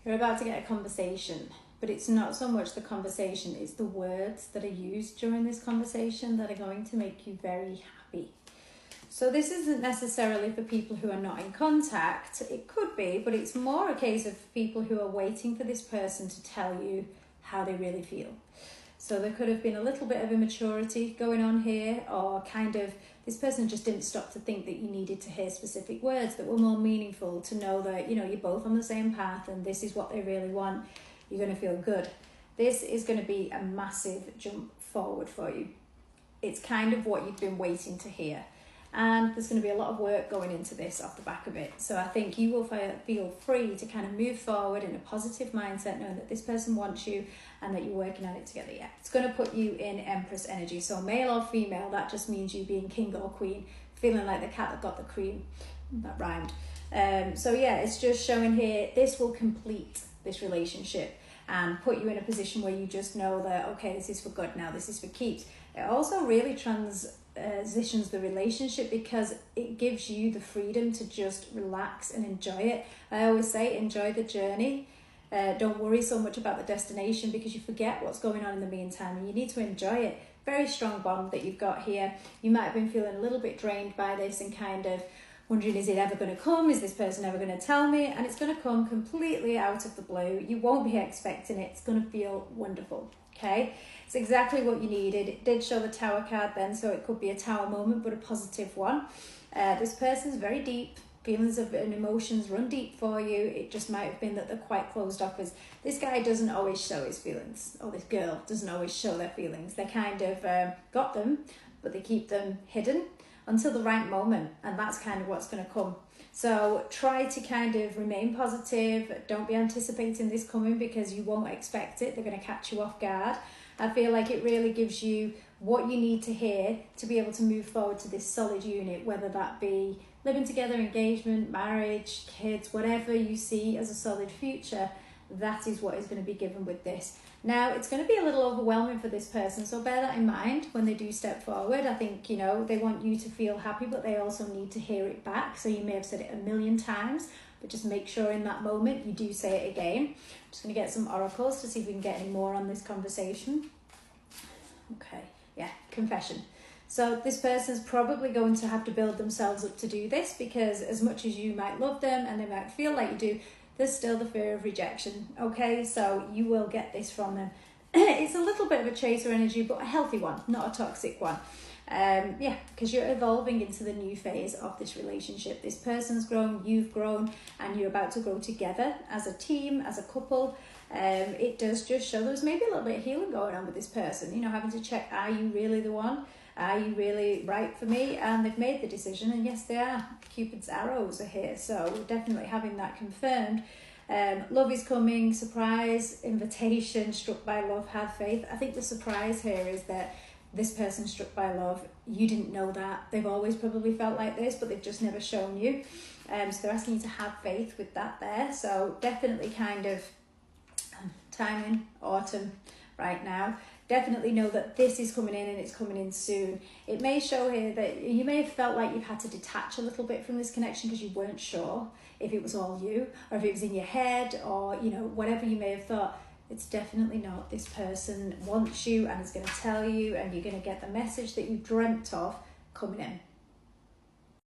You're about to get a conversation, but it's not so much the conversation, it's the words that are used during this conversation that are going to make you very happy. So this isn't necessarily for people who are not in contact. It could be, but it's more a case of people who are waiting for this person to tell you how they really feel. So there could have been a little bit of immaturity going on here, or kind of this person just didn't stop to think that you needed to hear specific words that were more meaningful, to know that, you know, you're both on the same path and this is what they really want. You're going to feel good. This is going to be a massive jump forward for you. It's kind of what you've been waiting to hear. And there's going to be a lot of work going into this off the back of it. So I think you will feel free to kind of move forward in a positive mindset, knowing that this person wants you and that you're working on it together. Yeah, it's going to put you in Empress energy. So male or female, that just means you being king or queen, feeling like the cat that got the cream. That rhymed. So yeah, it's just showing here, this will complete this relationship and put you in a position where you just know that, okay, this is for good now, this is for keeps. It also really transitions the relationship because it gives you the freedom to just relax and enjoy it. I always say, enjoy the journey. Don't worry so much about the destination, because you forget what's going on in the meantime and you need to enjoy it. Very strong bond that you've got here. You might have been feeling a little bit drained by this and kind of wondering, is it ever going to come? Is this person ever going to tell me? And it's going to come completely out of the blue. You won't be expecting it. It's going to feel wonderful. Okay, it's exactly what you needed. It did show the Tower card then, so it could be a Tower moment, but a positive one. This person's very deep. Feelings of and emotions run deep for you. It just might have been that they're quite closed off, because this guy doesn't always show his feelings, or this girl doesn't always show their feelings. They kind of got them, but they keep them hidden until the right moment, and that's kind of what's going to come. So try to kind of remain positive. Don't be anticipating this coming, because you won't expect it. They're going to catch you off guard. I feel like it really gives you what you need to hear to be able to move forward to this solid unit, whether that be living together, engagement, marriage, kids, whatever you see as a solid future. That is what is going to be given with this. Now, it's going to be a little overwhelming for this person, so bear that in mind when they do step forward. I think, you know, they want you to feel happy, but they also need to hear it back. So you may have said it a million times, but just make sure in that moment you do say it again. I'm just going to get some oracles to see if we can get any more on this conversation. Okay, yeah, confession. So this person's probably going to have to build themselves up to do this, because as much as you might love them and they might feel like you do, there's still the fear of rejection. Okay, so you will get this from them. It's a little bit of a chaser energy, but a healthy one, not a toxic one. Yeah, because you're evolving into the new phase of this relationship. This person's grown, you've grown, and you're about to grow together as a team, as a couple. It does just show there's maybe a little bit of healing going on with this person, you know, having to check, are you really the one? Are you really right for me? And they've made the decision, and yes, they are. Cupid's arrows are here, so we're definitely having that confirmed. Love is coming, surprise, invitation, struck by love, have faith. I think the surprise here is that this person struck by love, you didn't know that. They've always probably felt like this, but they've just never shown you. So they're asking you to have faith with that there. So definitely kind of timing, autumn right now. Definitely know that this is coming in, and it's coming in soon. It may show here that you may have felt like you've had to detach a little bit from this connection because you weren't sure if it was all you, or if it was in your head, or, you know, whatever you may have thought. It's definitely not. This person wants you and is going to tell you, and you're going to get the message that you dreamt of coming in.